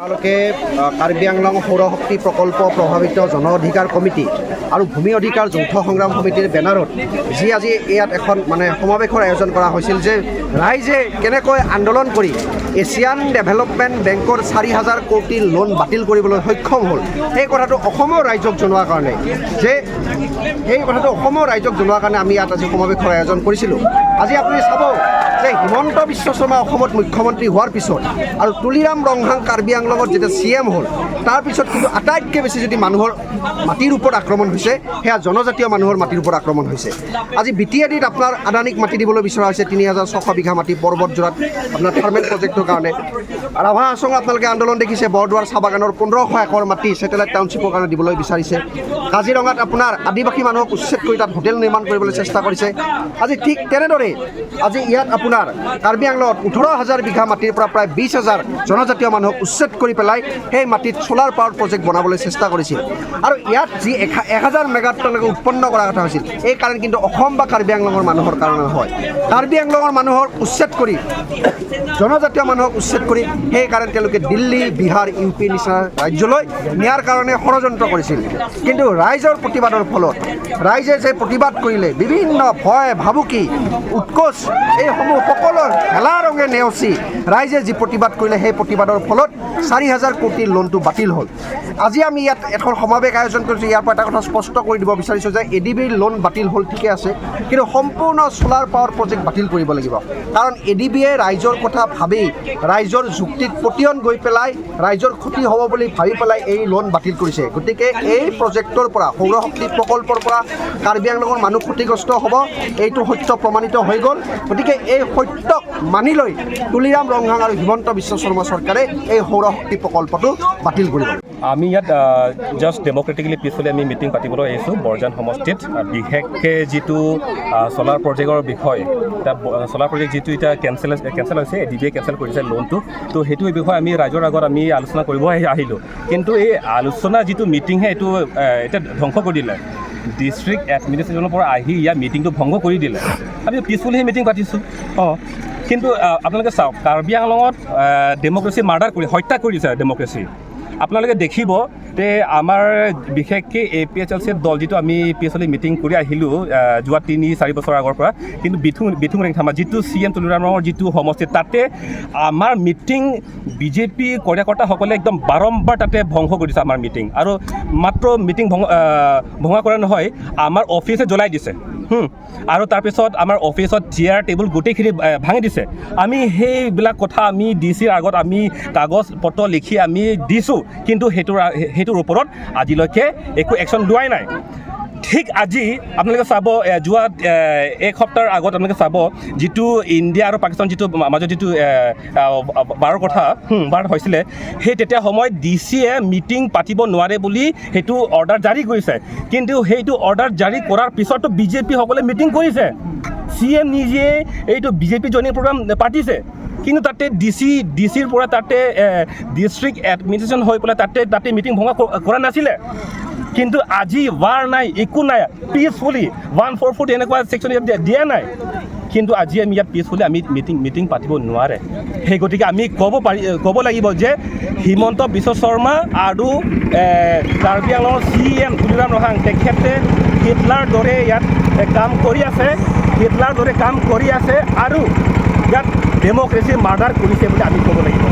তেওঁলোকে কাৰ্বি আংলং সৌৰশক্তি প্ৰকল্প প্ৰভাৱিত জন অধিকাৰ কমিটি আৰু ভূমি অধিকাৰ যৌথ সংগ্ৰাম সমিতিৰ বেনাৰত যি আজি ইয়াত এখন সমাৱেশৰ আয়োজন কৰা হৈছিল যে ৰাইজে কেনেকৈ আন্দোলন কৰি এছিয়ান ডেভেলপমেণ্ট বেংকৰ 4,000 কোটি লোন বাতিল কৰিবলৈ সক্ষম হ'ল সেই কথাটো অসমৰ ৰাইজক জনোৱাৰ কাৰণে আমি ইয়াত আজি সমাৱেশৰ আয়োজন কৰিছিলোঁ। আজি আপুনি চাব যে হিমন্ত বিশ্ব শৰ্মা অসমত মুখ্যমন্ত্ৰী হোৱাৰ পিছত আৰু তুলিৰাম ৰংহাং কাৰ্বি আংলঙত যেতিয়া CM হ'ল তাৰপিছত কিন্তু আটাইতকৈ বেছি যদি মানুহৰ মাটিৰ ওপৰত আক্ৰমণ হৈছে সেয়া জনজাতীয় মানুহৰ মাটিৰ ওপৰত আক্ৰমণ হৈছে। আজি BTADত আপোনাৰ আদানীক মাটি দিবলৈ বিচৰা হৈছে 3,600 বিঘা মাটি পৰ্বতজোৰাত আপোনাৰ থাৰ্মেল প্ৰজেক্টৰ কাৰণে। ৰাভা হাছঙত আপোনালোকে আন্দোলন দেখিছে, বৰদোৱাৰ চাহ বাগানৰ 1500 একৰ মাটি ছেটেলাইট টাউনশ্বিপৰ কাৰণে দিবলৈ বিচাৰিছে। কাজিৰঙাত আপোনাৰ আদিবাসী মানুহক উচ্ছেদ কৰি তাত হোটেল নিৰ্মাণ কৰিবলৈ চেষ্টা কৰিছে। আজি ঠিক তেনেদৰে আজি ইয়াত আপোনাৰ কাৰ্বি আংলঙত 18,000 বিঘা মাটিৰ পৰা প্ৰায় 20,000 জনজাতীয় মানুহক উচ্ছেদ কৰি পেলাই সেই মাটিত চ'লাৰ পাৱাৰ প্ৰজেক্ট বনাবলৈ চেষ্টা কৰিছিল। আৰু ইয়াত যি 1,000 মেগাৱাটলৈকে উৎপন্ন কৰা কথা হৈছিল এই কাৰণ কিন্তু অসম বা কাৰ্বি আংলঙৰ মানুহৰ কাৰণে নহয়। কাৰ্বি আংলঙৰ মানুহৰ উচ্ছেদ কৰি জনজাতীয় মানুহক উচ্ছেদ কৰি সেইকাৰণে তেওঁলোকে দিল্লী, বিহাৰ, UP নিচিনা ৰাজ্যলৈ নিয়াৰ কাৰণে ষড়যন্ত্ৰ কৰিছিল। কিন্তু ৰাইজৰ প্ৰতিবাদৰ ফলত ৰাইজে যে প্ৰতিবাদ কৰিলে বিভিন্ন ভয় ভাবুকি উৎকোচ এইসমূহ সকলো হেলা ৰঙে নেওচি ৰাইজে যি প্ৰতিবাদ কৰিলে সেই প্ৰতিবাদৰ ফলত 4,000 কোটিৰ লোনটো বাতিল হ'ল। আজি আমি ইয়াত এখন সমাৱেশ আয়োজন কৰিছোঁ। ইয়াৰ পৰা এটা কথা স্পষ্ট কৰি দিব বিচাৰিছোঁ যে ADBৰ লোন বাতিল হ'ল ঠিকে আছে, কিন্তু সম্পূৰ্ণ চ'লাৰ পাৱাৰ প্ৰজেক্ট বাতিল কৰিব লাগিব। কাৰণ ADBয়ে ৰাইজৰ কথা ভাবি ৰাইজৰ যুক্তিত পতিয়ন গৈ পেলাই ৰাইজৰ ক্ষতি হ'ব বুলি ভাবি পেলাই এই লোন বাতিল কৰিছে। গতিকে এই প্ৰজেক্টৰ পৰা সৌৰশক্তি প্ৰকল্পৰ পৰা কাৰ্বি আংলঙৰ মানুহ ক্ষতিগ্ৰস্ত হ'ব, এইটো সত্য প্ৰমাণিত হৈ গ'ল। গতিকে এই সত্যক মানি লৈ তুলিৰাম ৰংহাং আৰু হিমন্ত বিশ্ব শৰ্মা চৰকাৰে এই সৌৰশক্তি প্ৰকল্পটো বাতিল কৰিব। আমি ইয়াত জাষ্ট ডেম'ক্ৰেটিকেলি পিছফুলি আমি মিটিং পাতিবলৈ আহিছোঁ বৰজান সমষ্টিত। বিশেষকৈ যিটো চ'লাৰ প্ৰজেক্টৰ বিষয়, তাত চ'লাৰ প্ৰজেক্ট যিটো এতিয়া কেঞ্চেল হৈছে, ADBয়ে কেঞ্চেল কৰিছে লোনটো, তো সেইটো বিষয়ে আমি ৰাইজৰ আগত আমি আলোচনা কৰিব আহিলোঁ। কিন্তু এই আলোচনা যিটো মিটিংহে এইটো এতিয়া ধ্বংস কৰি দিলে। ডিষ্ট্ৰিক্ট এডমিনিষ্ট্ৰেশ্যনৰ পৰা আহি ইয়াৰ মিটিংটো ভংগ কৰি দিলে। আমি পিছফুলি সেই মিটিং পাতিছোঁ। কিন্তু আপোনালোকে চাওক, কাৰ্বি আংলঙত ডেম'ক্ৰেচি মাৰ্ডাৰ কৰি হত্যা কৰিছে ডেম'ক্ৰেচি। আপোনালোকে দেখিব যে আমাৰ বিশেষকৈ APHLC দল যিটো আমি পিছলি মিটিং কৰি আহিলোঁ যোৱা 3-4 বছৰ আগৰ পৰা, কিন্তু বিথুং ৰেংথামা যিটো CM তুলিৰাম ৰঙৰ যিটো সমষ্টি, তাতে আমাৰ মিটিং BJP কাৰ্যকৰ্তাসকলে একদম বাৰম্বাৰ তাতে ভংগ কৰিছে আমাৰ মিটিং। আৰু মাত্ৰ মিটিং ভঙা কৰা নহয়, আমাৰ অফিচে জ্বলাই দিছে। আৰু তাৰপিছত আমাৰ অফিচত চেয়াৰ টেবুল গোটেইখিনি ভাঙি দিছে। আমি সেইবিলাক কথা আমি DCৰ আগত আমি কাগজ পত্ৰ লিখি আমি দিছোঁ, কিন্তু সেইটোৰ ওপৰত আজিলৈকে একো একশ্যন লোৱাই নাই। ঠিক আজি আপোনালোকে চাব, যোৱা এক সপ্তাহৰ আগত আপোনালোকে চাব যিটো ইণ্ডিয়া আৰু পাকিস্তান যিটো মাজত যিটো বাৰ হৈছিলে, সেই তেতিয়া সময়ত DCয়ে মিটিং পাতিব নোৱাৰে বুলি সেইটো অৰ্ডাৰ জাৰি কৰিছে। কিন্তু সেইটো অৰ্ডাৰ জাৰি কৰাৰ পিছতো BJP সকলে মিটিং কৰিছে। CM নিজে এইটো BJP জইনিং প্ৰগ্ৰাম পাতিছে, কিন্তু তাতে DCৰ পৰা তাতে ডিষ্ট্ৰিক্ট এডমিনিষ্ট্ৰেশ্যন হৈ পেলাই তাতে মিটিং ভঙা কৰা নাছিলে। কিন্তু আজি ৱাৰ নাই, একো নাই, পিছফুলি 144 এনেকুৱা ছেকশ্যন দিয়া নাই। কিন্তু আজি আমি ইয়াত পিছফুলি আমি মিটিং পাতিব নোৱাৰে। সেই গতিকে আমি ক'ব লাগিব যে হিমন্ত বিশ্ব শৰ্মা আৰু কাৰ্বি আংলঙৰ CM তুলিৰাম ৰংহাং তেখেতে হিটলাৰ দৰে ইয়াত কাম কৰি আছে আৰু ইয়াত ডেম'ক্ৰেচি মাৰ্ডাৰ কৰিছে বুলি আমি ক'ব লাগিব।